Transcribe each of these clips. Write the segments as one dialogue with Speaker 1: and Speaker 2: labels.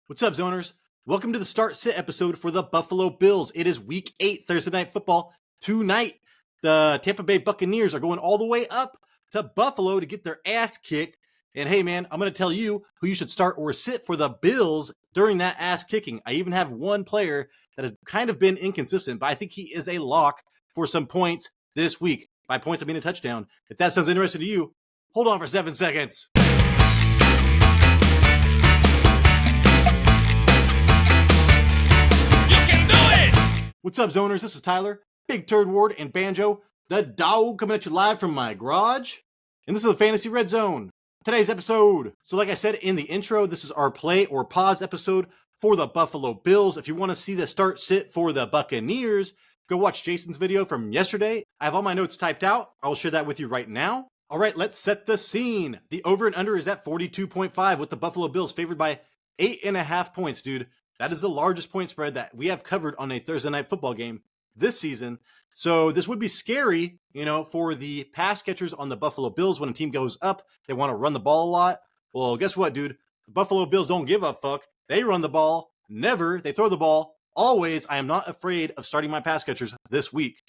Speaker 1: What's up, Zoners? Welcome to the Start Sit episode for the Buffalo Bills. It is Week 8, Thursday Night Football. Tonight, the Tampa Bay Buccaneers are going all the way up to Buffalo to get their ass kicked. And hey, man, I'm going to tell you who you should start or sit for the Bills during that ass kicking. I even have one player that has kind of been inconsistent, but I think he is a lock for some points this week. By points, I mean a touchdown. If that sounds interesting to you, hold on for 7 seconds. What's up, Zoners? This is Tyler, Big Turd Ward, and Banjo, the dog, coming at you live from my garage. And this is the Fantasy Red Zone, today's episode. So like I said in the intro, this is our play or pause episode for the Buffalo Bills. If you want to see the start sit for the Buccaneers, go watch Jason's video from yesterday. I have all my notes typed out. I will share that with you right now. All right, let's set the scene. The over and under is at 42.5 with the Buffalo Bills favored by 8.5 points, dude. That is the largest point spread that we have covered on a Thursday night football game this season. So this would be scary, for the pass catchers on the Buffalo Bills. When a team goes up, they want to run the ball a lot. Well, guess what, dude? The Buffalo Bills don't give a fuck. They run the ball. Never. They throw the ball. Always. I am not afraid of starting my pass catchers this week.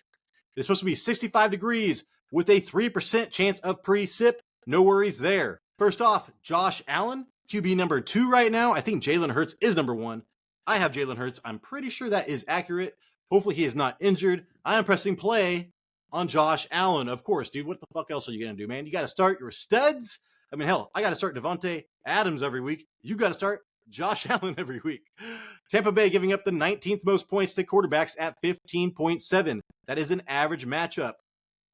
Speaker 1: It's supposed to be 65 degrees with a 3% chance of pre-sip. No worries there. First off, Josh Allen, QB number 2 right now. I think Jalen Hurts is number 1. I have Jalen Hurts. I'm pretty sure that is accurate. Hopefully he is not injured. I am pressing play on Josh Allen. Of course, dude. What the fuck else are you going to do, man? You got to start your studs. I mean, hell, I got to start Devontae Adams every week. You got to start Josh Allen every week. Tampa Bay giving up the 19th most points to quarterbacks at 15.7. That is an average matchup.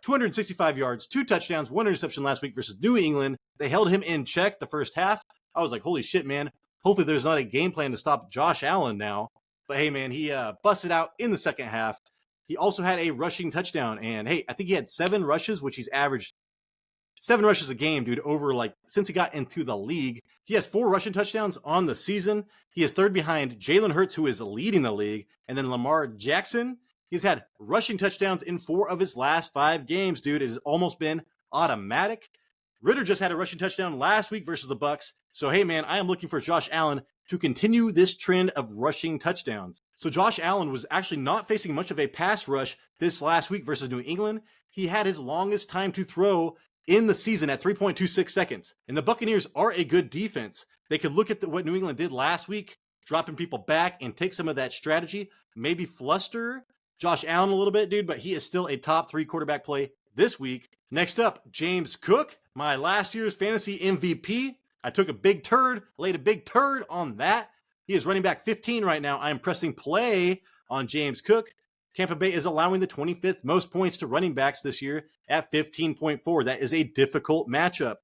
Speaker 1: 265 yards, 2 touchdowns, 1 interception last week versus New England. They held him in check the first half. I was like, holy shit, man. Hopefully there's not a game plan to stop Josh Allen now. But hey, man, he busted out in the second half. He also had a rushing touchdown. And hey, I think he had 7 rushes, which he's averaged 7 rushes a game, dude, since he got into the league. He has 4 rushing touchdowns on the season. He is third behind Jalen Hurts, who is leading the league. And then Lamar Jackson, he's had rushing touchdowns in 4 of his last 5 games, dude. It has almost been automatic. Ritter just had a rushing touchdown last week versus the Bucs. So, hey, man, I am looking for Josh Allen to continue this trend of rushing touchdowns. So Josh Allen was actually not facing much of a pass rush this last week versus New England. He had his longest time to throw in the season at 3.26 seconds. And the Buccaneers are a good defense. They could look at what New England did last week, dropping people back and take some of that strategy, maybe fluster Josh Allen a little bit, dude, but he is still a top 3 quarterback play this week. Next up, James Cook, my last year's fantasy MVP. I took a big turd, laid a big turd on that. He is running back 15 right now. I am pressing play on James Cook. Tampa Bay is allowing the 25th most points to running backs this year at 15.4. That is a difficult matchup.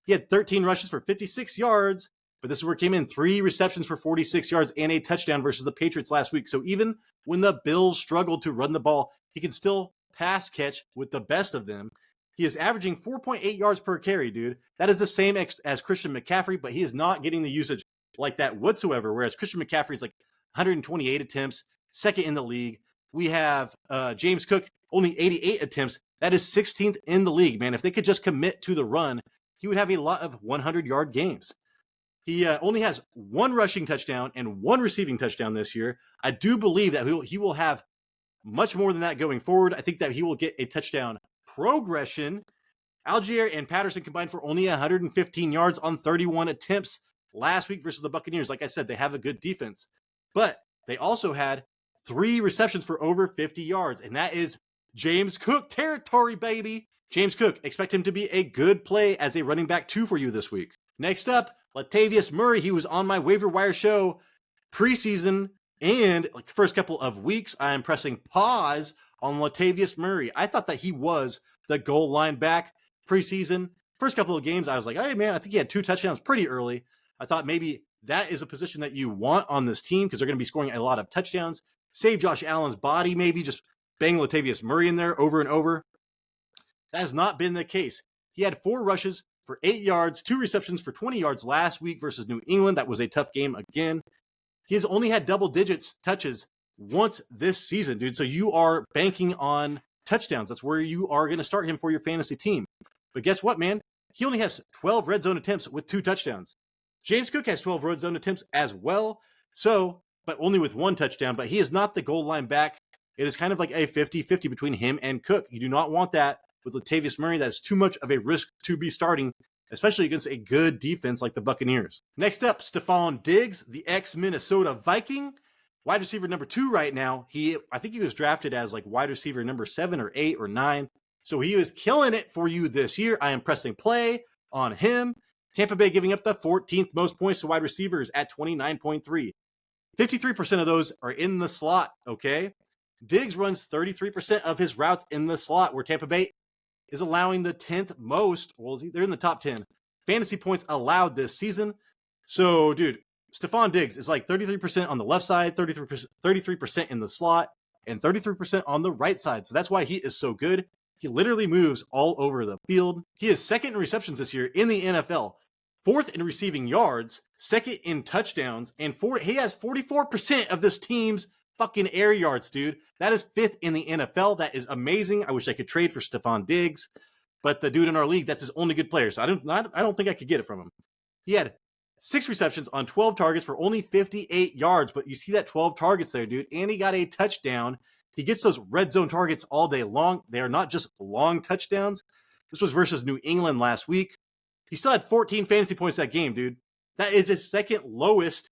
Speaker 1: He had 13 rushes for 56 yards, but this is where it came in 3 receptions for 46 yards and a touchdown versus the Patriots last week. So even when the Bills struggled to run the ball, he can still pass catch with the best of them. He is averaging 4.8 yards per carry, dude. That is the same as Christian McCaffrey, but he is not getting the usage like that whatsoever, whereas Christian McCaffrey is like 128 attempts, second in the league. We have James Cook, only 88 attempts. That is 16th in the league, man. If they could just commit to the run, he would have a lot of 100-yard games. He only has 1 rushing touchdown and 1 receiving touchdown this year. I do believe that he will have much more than that going forward. I think that he will get a touchdown progression. Algier and Patterson combined for only 115 yards on 31 attempts last week versus the Buccaneers. Like I said, they have a good defense, but they also had 3 receptions for over 50 yards, and that is James Cook territory, baby. James Cook, expect him to be a good play as a running back 2 for you this week. Next up, Latavius Murray. He was on my waiver wire show preseason and first couple of weeks. I am pressing pause on Latavius Murray. I thought that he was the goal line back preseason. First couple of games, I was like, hey, man, I think he had 2 touchdowns pretty early. I thought maybe that is a position that you want on this team because they're going to be scoring a lot of touchdowns. Save Josh Allen's body, maybe just bang Latavius Murray in there over and over. That has not been the case. He had 4 rushes for 8 yards, 2 receptions for 20 yards last week versus New England. That was a tough game again. He has only had double digits touches once this season, dude. So you are banking on touchdowns. That's where you are going to start him for your fantasy team. But guess what, man? He only has 12 red zone attempts with 2 touchdowns. James Cook has 12 red zone attempts as well. So, but only with one touchdown, but he is not the goal line back. It is kind of like a 50-50 between him and Cook. You do not want that with Latavius Murray. That's too much of a risk to be starting, especially against a good defense like the Buccaneers. Next up, Stephon Diggs, the ex-Minnesota Viking. Wide receiver number 2 right now. I think he was drafted as like wide receiver number 7 or 8 or 9. So he is killing it for you this year. I am pressing play on him. Tampa Bay giving up the 14th most points to wide receivers at 29.3. 53% of those are in the slot, okay? Diggs runs 33% of his routes in the slot, where Tampa Bay is allowing the 10th most. Well, they're in the top 10 fantasy points allowed this season. So, dude, Stephon Diggs is like 33% on the left side, 33% in the slot, and 33% on the right side. So that's why he is so good. He literally moves all over the field. He is second in receptions this year in the NFL, fourth in receiving yards, second in touchdowns, and he has 44% of this team's fucking air yards, dude. That is fifth in the NFL. That is amazing. I wish I could trade for Stephon Diggs, but the dude in our league, that's his only good player. So I don't think I could get it from him. He had 6 receptions on 12 targets for only 58 yards, but you see that 12 targets there, dude, and he got a touchdown. He gets those red zone targets all day long. They are not just long touchdowns. This was versus New England last week. He still had 14 fantasy points that game, dude. That is his second lowest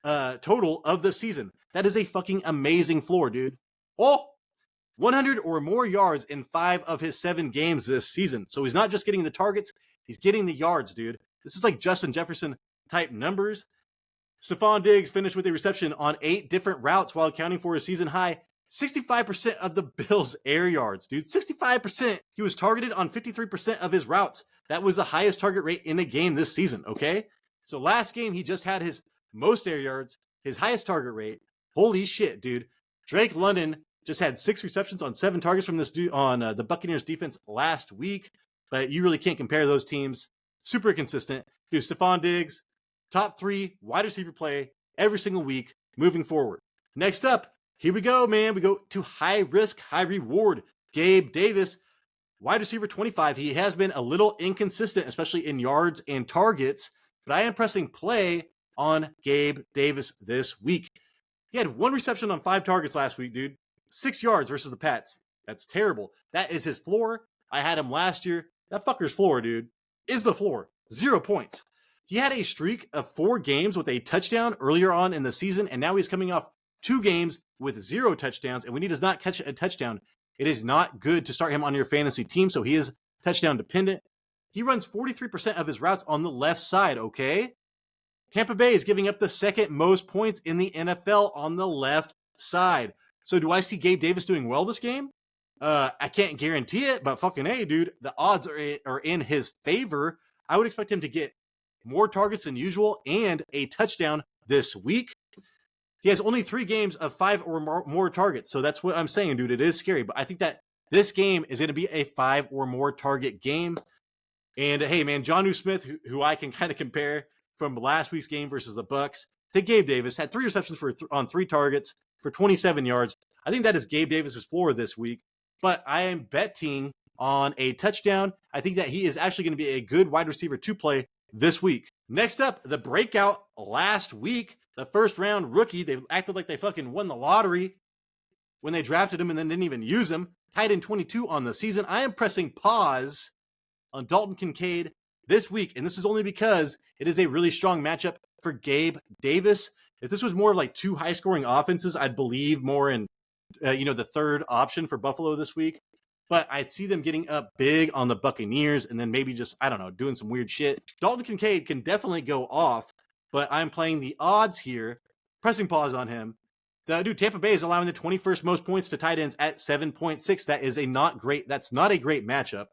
Speaker 1: total of the season. That is a fucking amazing floor, dude. 100 or more yards in 5 of his 7 games this season. So he's not just getting the targets, he's getting the yards, dude. This is like Justin Jefferson type numbers. Stephon Diggs finished with a reception on 8 different routes while accounting for a season high 65% of the Bills' air yards, dude. 65%. He was targeted on 53% of his routes. That was the highest target rate in a game this season, okay? So last game, he just had his most air yards, his highest target rate. Holy shit, dude. Drake London just had 6 receptions on 7 targets from this dude on the Buccaneers defense last week, but you really can't compare those teams. Super consistent. Dude, Stephon Diggs, top 3 wide receiver play every single week moving forward. Next up, here we go, man. We go to high risk, high reward. Gabe Davis, wide receiver 25. He has been a little inconsistent, especially in yards and targets, but I am pressing play on Gabe Davis this week. He had 1 reception on 5 targets last week, dude. 6 yards versus the Pats. That's terrible. That is his floor. I had him last year. That fucker's floor, dude, is the floor. 0 points. He had a streak of 4 games with a touchdown earlier on in the season, and now he's coming off 2 games with 0 touchdowns, and when he does not catch a touchdown, it is not good to start him on your fantasy team, so he is touchdown dependent. He runs 43% of his routes on the left side, okay? Tampa Bay is giving up the second most points in the NFL on the left side. So do I see Gabe Davis doing well this game? I can't guarantee it, but fucking hey, dude, the odds are in his favor. I would expect him to get more targets than usual and a touchdown this week. He has only 3 games of 5 or more targets. So that's what I'm saying, dude. It is scary. But I think that this game is going to be a 5 or more target game. And hey, man, Jonnu Smith, who I can kind of compare from last week's game versus the Bucs, to Gabe Davis, had 3 receptions on 3 targets for 27 yards. I think that is Gabe Davis's floor this week. But I am betting on a touchdown. I think that he is actually going to be a good wide receiver to play this week. Next up, the breakout last week. The first round rookie, they acted like they fucking won the lottery when they drafted him and then didn't even use him. Tight end 22 on the season. I am pressing pause on Dalton Kincaid this week, and this is only because it is a really strong matchup for Gabe Davis. If this was more like 2 high-scoring offenses, I'd believe more in the third option for Buffalo this week. But I see them getting up big on the Buccaneers and then maybe just, I don't know, doing some weird shit. Dalton Kincaid can definitely go off, but I'm playing the odds here, pressing pause on him. Tampa Bay is allowing the 21st most points to tight ends at 7.6. That's not a great matchup.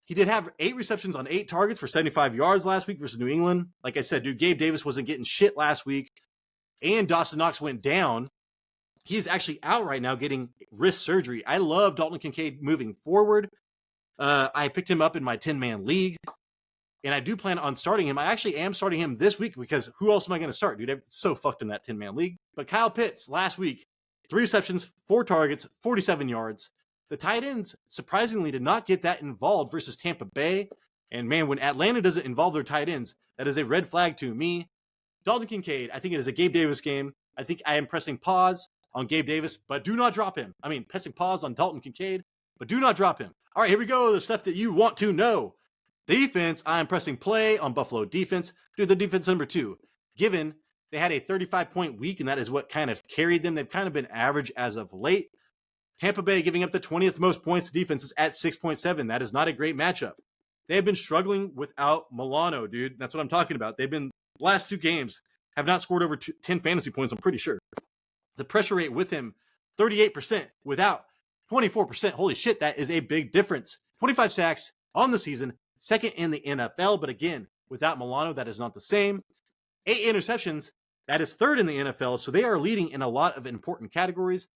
Speaker 1: He did have 8 receptions on 8 targets for 75 yards last week versus New England. Like I said, Gabe Davis wasn't getting shit last week, and Dawson Knox went down. He is actually out right now getting wrist surgery. I love Dalton Kincaid moving forward. I picked him up in my 10-man league, and I do plan on starting him. I actually am starting him this week because who else am I going to start, dude? I'm so fucked in that 10-man league. But Kyle Pitts last week, 3 receptions, 4 targets, 47 yards. The tight ends surprisingly did not get that involved versus Tampa Bay. And man, when Atlanta doesn't involve their tight ends, That is a red flag to me. Dalton Kincaid, I think it is a Gabe Davis game. I think I am pressing pause on Gabe Davis, but do not drop him. I mean, pressing pause on Dalton Kincaid, but do not drop him. All right, here we go. The stuff that you want to know. Defense, I'm pressing play on Buffalo defense. Dude, the defense number 2. Given they had a 35-point week, and that is what kind of carried them. They've kind of been average as of late. Tampa Bay giving up the 20th most points to defenses at 6.7. That is not a great matchup. They have been struggling without Milano, dude. That's what I'm talking about. They've been, last 2 games, have not scored over 10 fantasy points, I'm pretty sure. The pressure rate with him, 38%, without 24%. Holy shit, that is a big difference. 25 sacks on the season, second in the NFL, but again, without Milano, that is not the same. 8 interceptions, that is third in the NFL, so they are leading in a lot of important categories.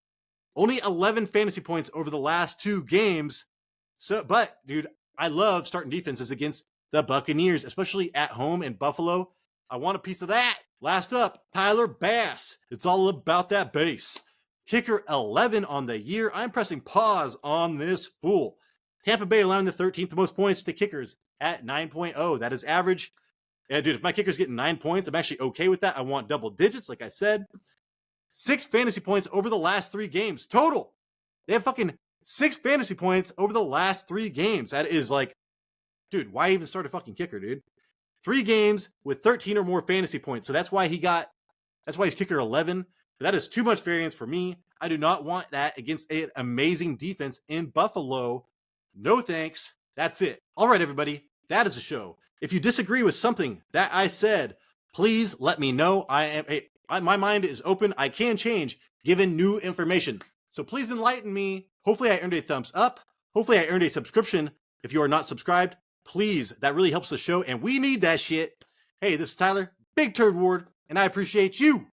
Speaker 1: Only 11 fantasy points over the last 2 games. So, but, dude, I love starting defenses against the Buccaneers, especially at home in Buffalo. I want a piece of that. Last up, Tyler Bass. It's all about that base. Kicker 11 on the year. I'm pressing pause on this fool. Tampa Bay allowing the 13th most points to kickers at 9.0. That is average. Yeah, dude, if my kicker's getting 9 points, I'm actually okay with that. I want double digits, like I said. 6 fantasy points over the last 3 games total. They have fucking 6 fantasy points over the last 3 games. That is like, dude, why even start a fucking kicker, dude? 3 games with 13 or more fantasy points. So that's why he's kicker 11. But that is too much variance for me. I do not want that against an amazing defense in Buffalo. No thanks. That's it. All right, everybody. That is a show. If you disagree with something that I said, please let me know. My mind is open. I can change given new information. So please enlighten me. Hopefully I earned a thumbs up. Hopefully I earned a subscription. If you are not subscribed, please, that really helps the show, and we need that shit. Hey, this is Tyler, Big Turd Ward, and I appreciate you.